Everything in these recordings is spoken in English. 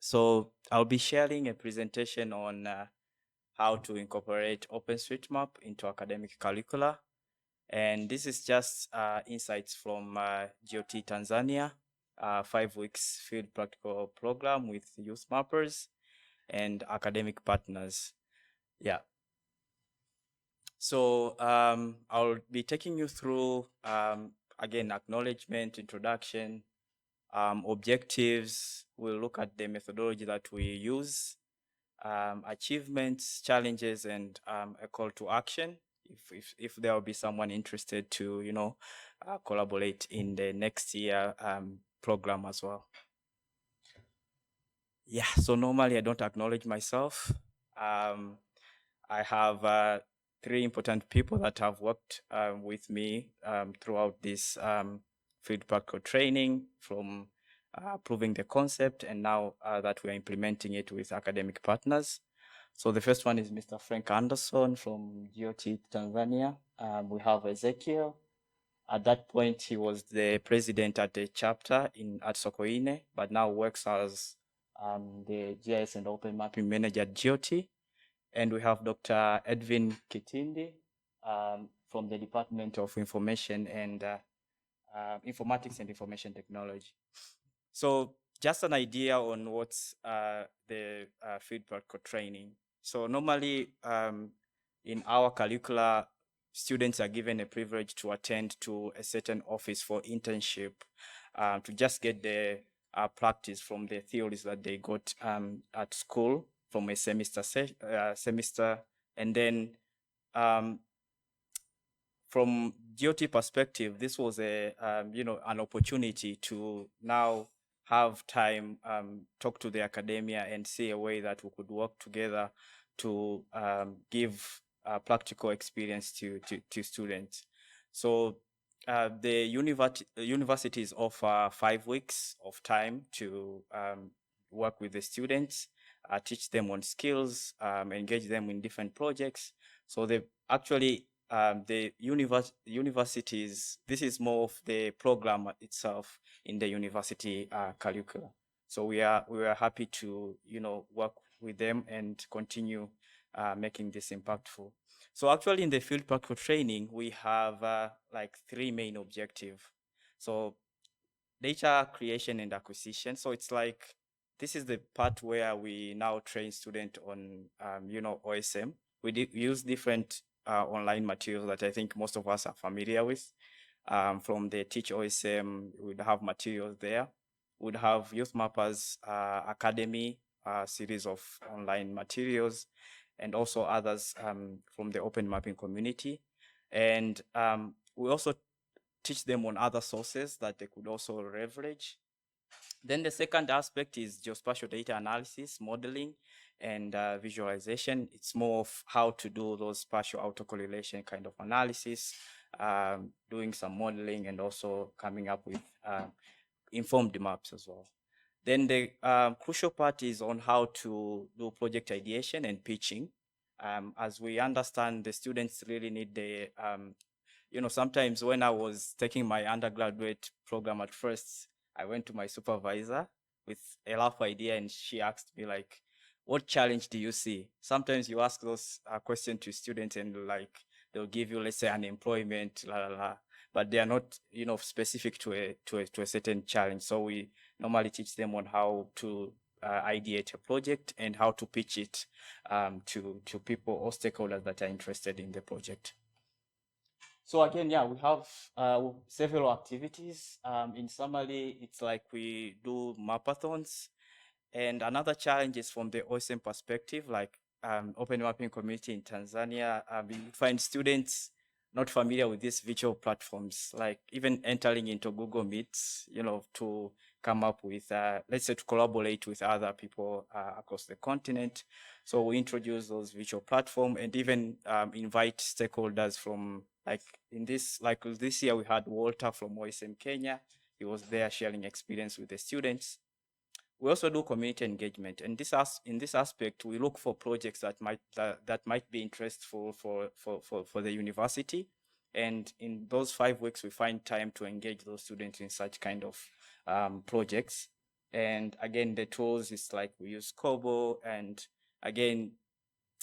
So I'll be sharing a presentation on how to incorporate OpenStreetMap into academic curricula. And this is just insights from GeoTE Tanzania, 5 weeks field practical program with YouthMappers and academic partners. Yeah. So I'll be taking you through, again, acknowledgement, introduction, objectives. We'll look at the methodology that we use, achievements, challenges, and a call to action. If there will be someone interested to, collaborate in the next year program as well. Yeah, so normally I don't acknowledge myself. I have 3 important people that have worked with me throughout this field practical training, from proving the concept and now that we're implementing it with academic partners. So the first one is Mr. Frank Anderson from GeoTE Tanzania. We have Ezekiel. At that point, he was the president at the chapter at Sokoine, but now works as the GIS and Open Mapping Manager at GeoTE. And we have Dr. Edwin Kitindi from the Department of Information and Informatics and Information Technology. So just an idea on what's the field practical training. So normally in our curricula, students are given a privilege to attend to a certain office for internship to just get the practice from the theories that they got at school from a semester. And then from GeoTE perspective, this was an opportunity to now have time, talk to the academia and see a way that we could work together to give practical experience to students. So the universities offer 5 weeks of time to work with the students, teach them on skills, engage them in different projects. So they actually the universities, this is more of the program itself in the university curricula. So we are happy to work with them and continue making this impactful. So actually in the field practical training, we have like 3 main objectives. So data creation and acquisition. So it's like, this is the part where we now train students on, OSM. We use different online materials that I think most of us are familiar with. From the Teach OSM, we'd have materials there. We'd have YouthMappers Academy series of online materials, and also others from the open mapping community. And we also teach them on other sources that they could also leverage. Then the second aspect is geospatial data analysis, modeling, and visualization. It's more of how to do those spatial autocorrelation kind of analysis, doing some modeling, and also coming up with informed maps as well. Then the crucial part is on how to do project ideation and pitching. As we understand, the students really need the, sometimes when I was taking my undergraduate program at first, I went to my supervisor with a rough idea and she asked me like, what challenge do you see? Sometimes you ask those questions to students and like, they'll give you, let's say, unemployment, but they are not, specific to a certain challenge. So we normally teach them on how to ideate a project and how to pitch it to people or stakeholders that are interested in the project. So again, yeah, we have several activities. In summary, it's like we do mapathons. And another challenge is from the OSM perspective, like open mapping community in Tanzania, we find students not familiar with these virtual platforms, like even entering into Google Meets, to come up with, let's say, to collaborate with other people across the continent. So we introduce those virtual platforms and even invite stakeholders from, like this year we had Walter from OSM Kenya. He was there sharing experience with the students. We also do community engagement, and in this aspect, we look for projects that might be interestful for the university. And in those 5 weeks, we find time to engage those students in such kind of projects. And again, the tools is like we use Kobo, and again,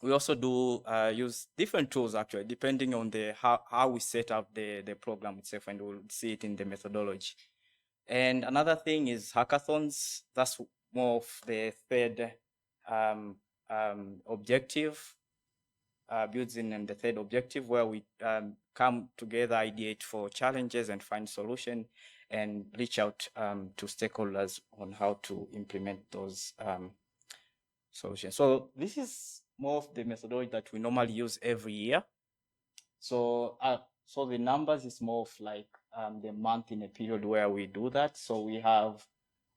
we also do use different tools actually, depending on the how we set up the program itself, and we'll see it in the methodology. And another thing is hackathons. That's more of the third objective, builds in, and the third objective, where we come together, ideate for challenges and find solution, and reach out to stakeholders on how to implement those solutions. So this is more of the methodology that we normally use every year. So so the numbers is more of like the month in a period where we do that. So we have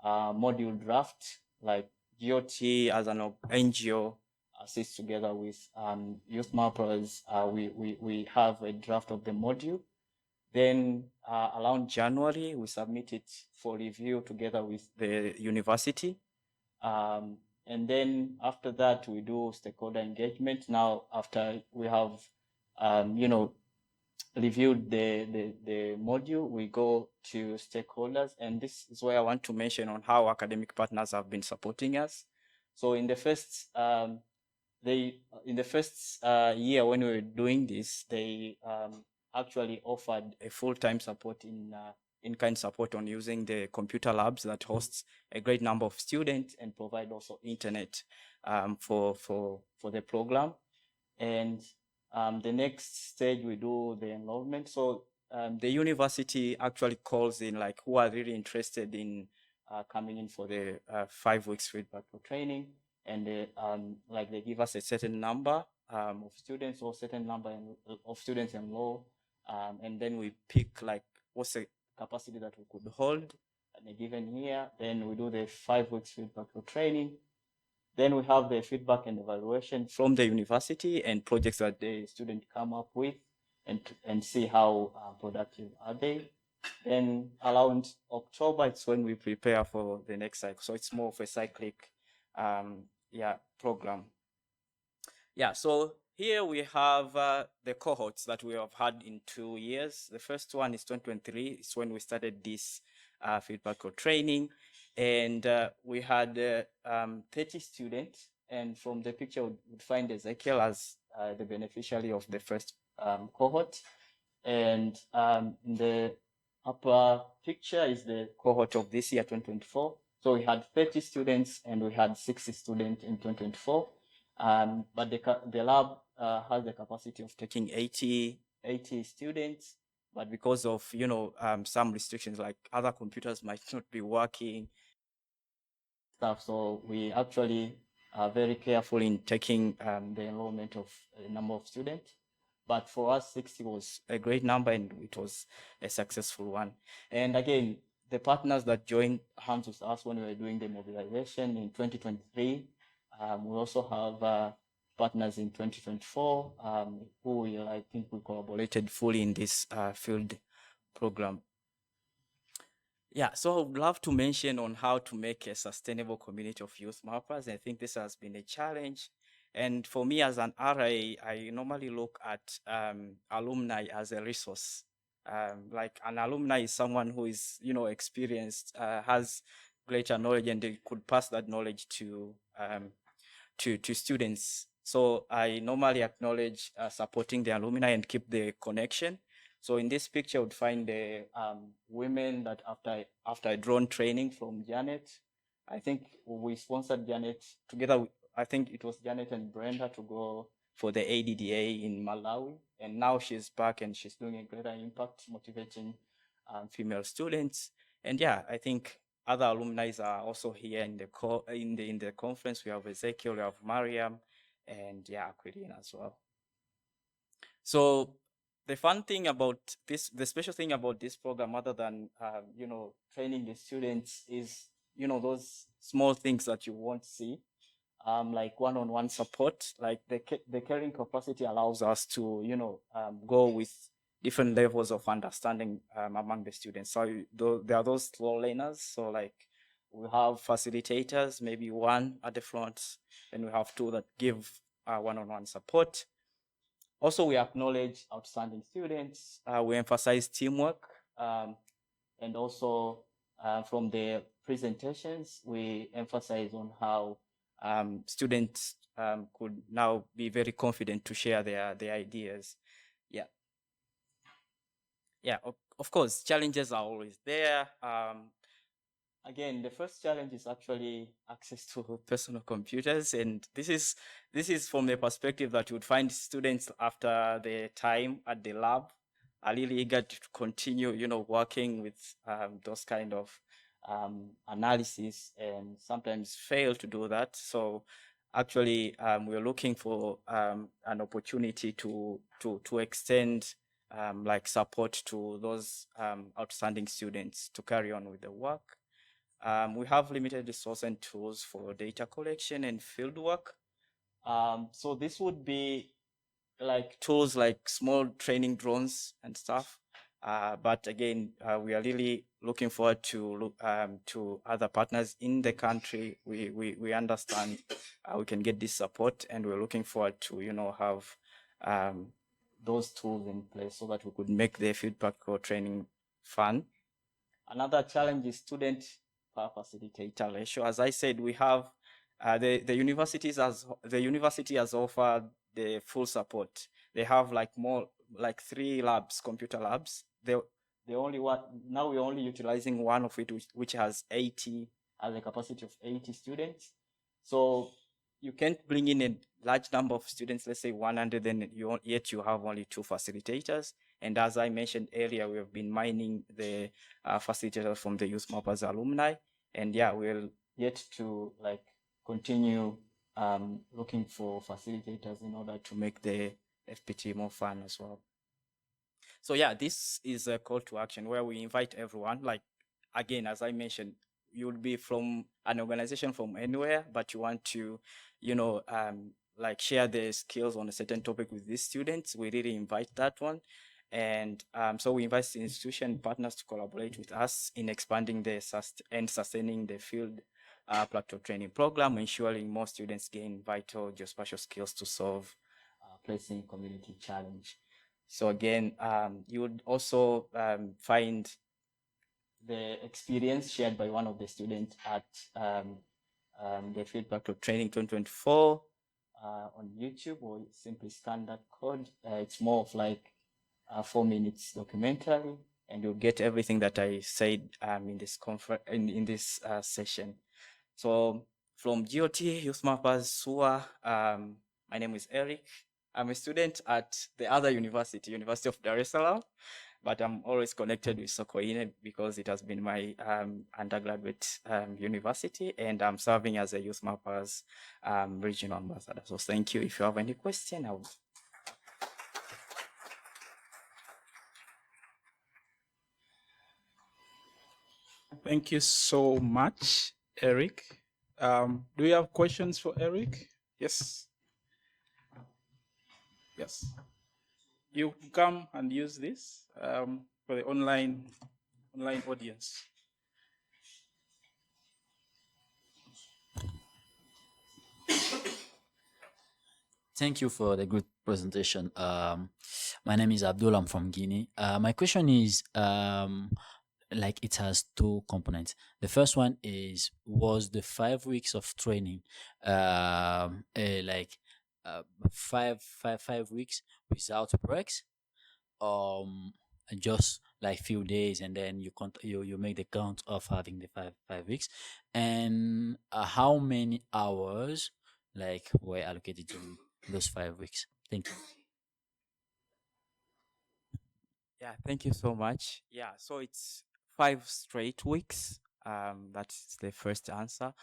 module draft, like GeoTE as an NGO sits together with YouthMappers. We have a draft of the module. Then around January, we submit it for review together with the university. And then after that, we do stakeholder engagement. Now, after we have, reviewed the module, we go to stakeholders. And this is where I want to mention on how academic partners have been supporting us. So in the first, year when we were doing this, they actually offered a full-time support in-kind support on using the computer labs that hosts a great number of students, and provide also internet for the program. And the next stage, we do the enrollment. So the university actually calls in like who are really interested in coming in for the 5 weeks feedback for training, and they, like they give us a certain number of students, or certain number of students enroll, and then we pick like what's the capacity that we could hold in a given year. Then we do the 5 weeks feedback for training. Then we have the feedback and evaluation from the university and projects that the student come up with, and see how productive are they. Then around October, it's when we prepare for the next cycle. So it's more of a cyclic program. Yeah, so here we have the cohorts that we have had in 2 years. The first one is 2023. It's when we started this feedback or training. And we had 30 students. And from the picture, we'd find Ezekiel as the beneficiary of the first cohort. And in the upper picture is the cohort of this year, 2024. So we had 30 students and we had 60 students in 2024. But the lab has the capacity of taking 80 students. But because of, some restrictions, like other computers might not be working, stuff. So we actually are very careful in taking the enrollment of a number of students. But for us, 60 was a great number, and it was a successful one. And again, the partners that joined hands with us when we were doing the mobilization in 2023, we also have partners in 2024 who I think we collaborated fully in this field program. Yeah, so I would love to mention on how to make a sustainable community of youth mappers. I think this has been a challenge. And for me as an RA, I normally look at alumni as a resource. Like an alumni is someone who is, experienced, has greater knowledge, and they could pass that knowledge to students. So I normally acknowledge supporting the alumni and keep the connection. So in this picture, I would find the women that after a drone training from Janet, I think we sponsored Janet together. I think it was Janet and Brenda to go for the ADDA in Malawi. And now she's back and she's doing a greater impact, motivating female students. And yeah, I think other alumni are also here in the conference. We have Ezekiel, we have Mariam, and yeah, Aquilina as well. So the fun thing about this, the special thing about this program, other than training the students, is those small things that you won't see, like one-on-one support. Like the caring capacity allows us to go with different levels of understanding among the students. So there are those slow learners. So like we have facilitators, maybe one at the front, and we have two that give one-on-one support. Also, we acknowledge outstanding students. We emphasize teamwork, and also from the presentations, we emphasize on how students could now be very confident to share their ideas. Yeah. Yeah, of course, challenges are always there. Again, the first challenge is actually access to personal computers, and this is from the perspective that you would find students after the time at the lab are really eager to continue, working with those kind of analysis, and sometimes fail to do that. So actually, we're looking for an opportunity to extend like support to those outstanding students to carry on with the work. We have limited resource and tools for data collection and field work. So this would be like tools like small training drones and stuff. But again, we are really looking forward to other partners in the country. We understand we can get this support, and we're looking forward to have those tools in place so that we could make the field practical training fun. Another challenge is student per facilitator ratio. As I said, we have the university has offered the full support. They have like 3 labs, computer labs. They only now we're only utilizing one of it, which has a capacity of 80 students. So you can't bring in a large number of students, let's say 100, and yet you have only 2 facilitators. And as I mentioned earlier, we have been mining the facilitators from the YouthMappers alumni, and yeah, we'll yet to like continue looking for facilitators in order to make the FPT more fun as well. So yeah, this is a call to action where we invite everyone. Like, again, as I mentioned, you would be from an organization from anywhere, but you want to, like share the skills on a certain topic with these students. We really invite that one. And so we invite institution partners to collaborate with us in expanding and sustaining the field practical training program, ensuring more students gain vital geospatial skills to solve placing community challenge. So again, you would also find the experience shared by one of the students at the Field Practical Training 2024 on YouTube, or simply scan that code. It's more of like a 4 minutes documentary, and you'll get everything that I said in this conference in this session. So from GeoTE YouthMappers SUA, my name is Eric. I'm a student at the other university, University of Dar es Salaam, but I'm always connected with Sokoine because it has been my undergraduate university, and I'm serving as a YouthMappers regional ambassador. So thank you. If you have any question, I will. Thank you so much, Eric. Do you have questions for Eric? Yes. Yes. You come and use this for the online audience. Thank you for the good presentation. My name is Abdul. I'm from Guinea. My question is, like it has 2 components. The first one is, was the 5 weeks of training, like 5 weeks without breaks, just like few days, and then you make the count of having the five weeks, and how many hours like were allocated to those 5 weeks? Thank you. Yeah, thank you so much. Yeah, so it's 5 straight weeks. That's the first answer.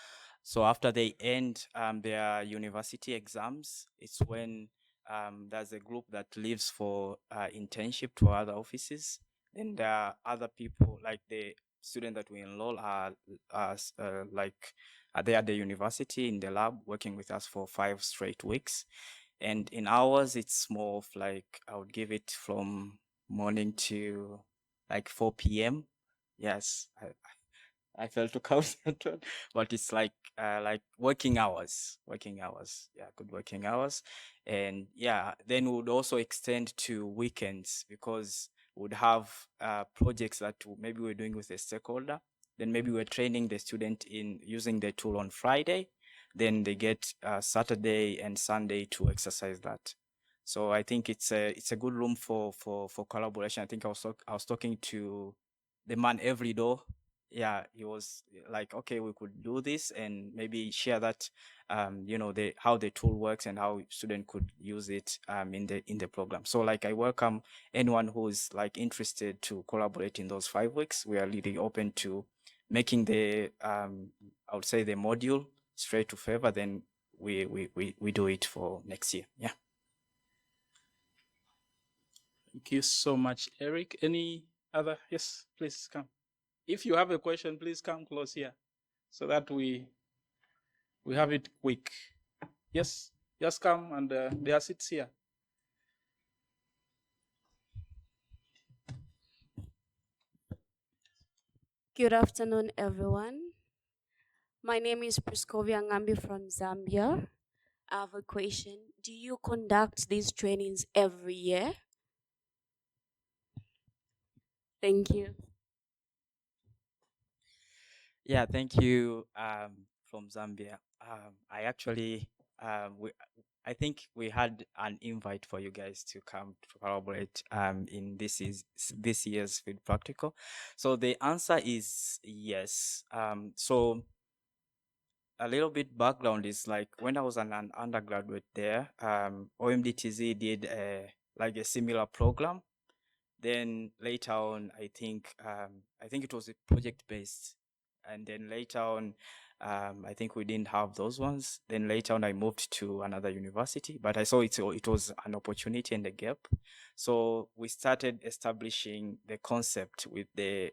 So after they end their university exams, it's when there's a group that leaves for internship to other offices. Then there are other people, like the student that we enroll are they at the university in the lab working with us for 5 straight weeks. And in hours, it's more of like, I would give it from morning to like 4 p.m. Yes, I failed to count that one, but it's like working hours. Yeah, good working hours. And yeah, then we would also extend to weekends because we would have projects that maybe we're doing with a stakeholder. Then maybe we're training the student in using the tool on Friday. Then they get Saturday and Sunday to exercise that. So I think it's a good room for collaboration. I think I was talking to the man every door. Yeah, he was like, okay, we could do this and maybe share that, how the tool works and how student could use it in the program. So like I welcome anyone who is like interested to collaborate in those 5 weeks. We are really open to making the I would say the module straight to favor. Then we do it for next year. Yeah. Thank you so much, Eric. Any other? Yes, please come. If you have a question, please come close here so that we have it quick. Yes, just come, and there are seats here. Good afternoon, everyone. My name is Priscovia Ngambi from Zambia. I have a question. Do you conduct these trainings every year? Thank you. Yeah, thank you. From Zambia. I actually, I think we had an invite for you guys to come to collaborate in this year's field practical. So the answer is yes. So a little bit background is like when I was an undergraduate there, OMDTZ did like a similar program. Then later on, I think it was a project based, and then later on, I think we didn't have those ones. Then later on, I moved to another university, but I saw it was an opportunity and a gap, so we started establishing the concept with the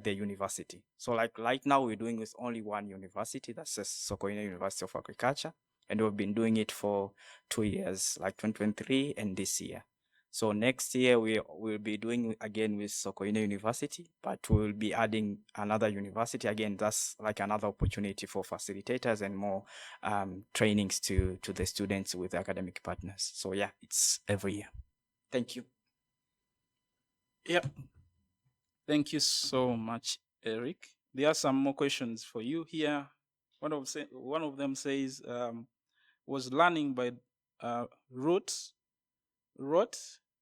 university. So like right now, we're doing with only one university, that's the Sokoine University of Agriculture, and we've been doing it for 2 years, like 2023 and this year. So next year we will be doing again with Sokoine University, but we'll be adding another university. Again, that's like another opportunity for facilitators and more trainings to the students with academic partners. So yeah, it's every year. Thank you. Yep. Thank you so much, Eric. There are some more questions for you here. One of them says, was learning by rote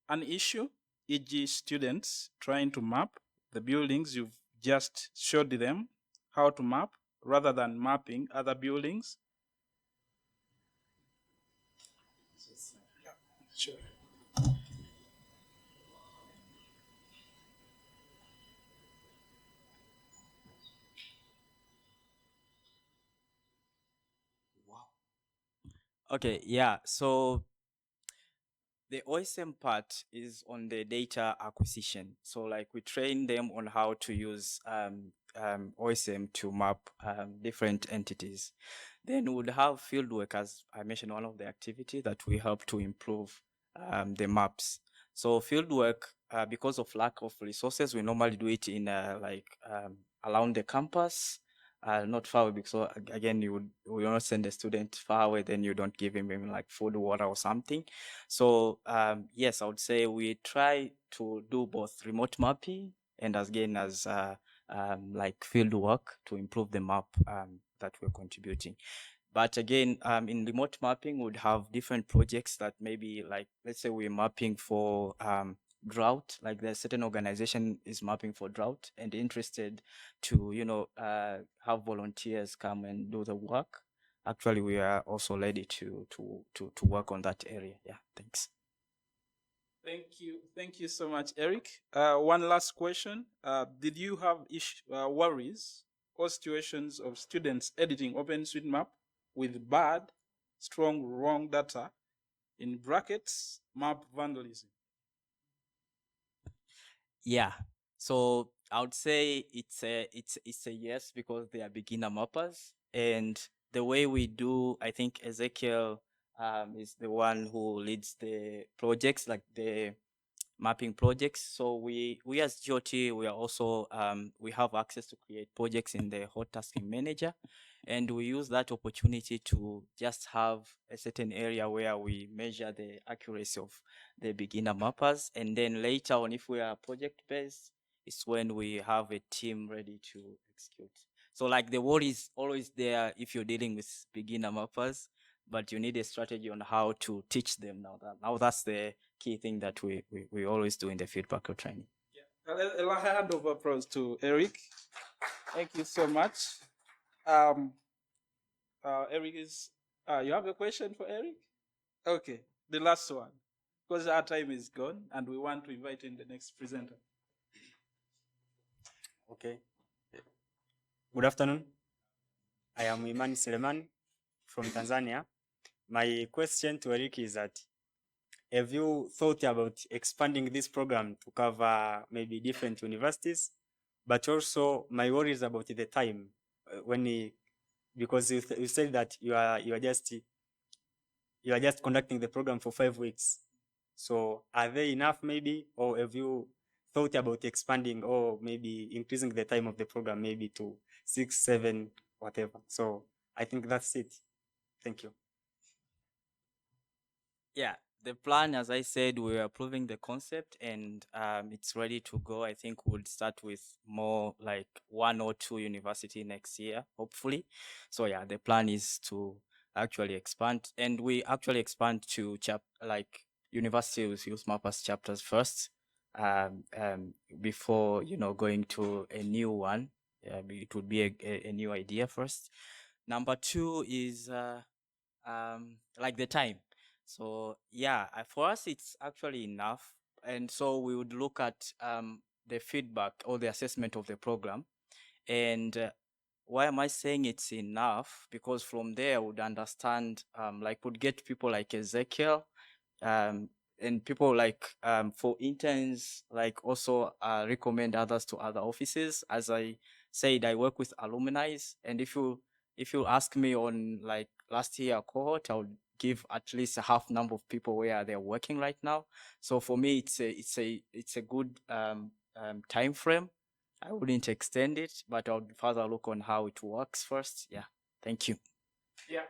an issue, e.g. students trying to map the buildings you've just showed them how to map rather than mapping other buildings? Sure. Okay, yeah. So the OSM part is on the data acquisition. So like we train them on how to use OSM to map different entities. Then we would have fieldwork, as I mentioned, one of the activity that we help to improve the maps. So fieldwork, because of lack of resources, we normally do it in around the campus. Not far away, because again, we not send a student far away, then you don't give him like food, water, or something. So yes, I would say we try to do both remote mapping and again as like field work to improve the map that we're contributing. But again, in remote mapping, would have different projects that maybe like, let's say we're mapping for drought, like there's certain organization is mapping for drought and interested to, have volunteers come and do the work. Actually, we are also ready to work on that area. Yeah, thanks. Thank you so much, Eric. One last question. Did you have worries or situations of students editing OpenStreetMap with bad, strong, wrong data, in brackets, map vandalism? Yeah. So I would say it's a yes, because they are beginner mappers, and the way we do, I think Ezekiel is the one who leads the projects, like the mapping projects. So we as GeoTE, we are also we have access to create projects in the hot tasking manager, and we use that opportunity to just have a certain area where we measure the accuracy of the beginner mappers, and then later on, if we are project based, is when we have a team ready to execute. So like the word is always there if you're dealing with beginner mappers, but you need a strategy on how to teach them now. That's the key thing that we always do in the feedback or training. Yeah. A hand of applause to Eric. Thank you so much. Eric is. You have a question for Eric? Okay, the last one, because our time is gone, and we want to invite in the next presenter. Okay. Good afternoon. I am Iman Suleiman from Tanzania. My question to Eric is that, have you thought about expanding this program to cover maybe different universities? But also my worry is about the time because you said that you are just conducting the program for 5 weeks. So are they enough maybe, or have you thought about expanding or maybe increasing the time of the program maybe to 6, 7, whatever? So I think that's it. Thank you. Yeah, the plan, as I said, we're approving the concept and it's ready to go. I think we'll start with more like 1 or 2 university next year, hopefully. So yeah, the plan is to actually expand, and we actually expand to university with YouthMappers chapters first, before going to a new one. It would be a new idea first. Number 2 is like the time. So yeah, for us it's actually enough, and so we would look at the feedback or the assessment of the program. And why am I saying it's enough? Because from there would understand, would get people like Ezekiel, and people like for interns, like also recommend others to other offices. As I said, I work with alumni, and if you ask me on like last year cohort, I would give at least a half number of people where they're working right now. So for me, it's a good time frame. I wouldn't extend it, but I would further look on how it works first. Yeah. Thank you. Yeah.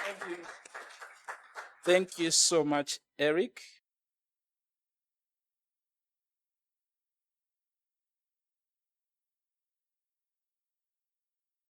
Thank you. Thank you so much, Eric.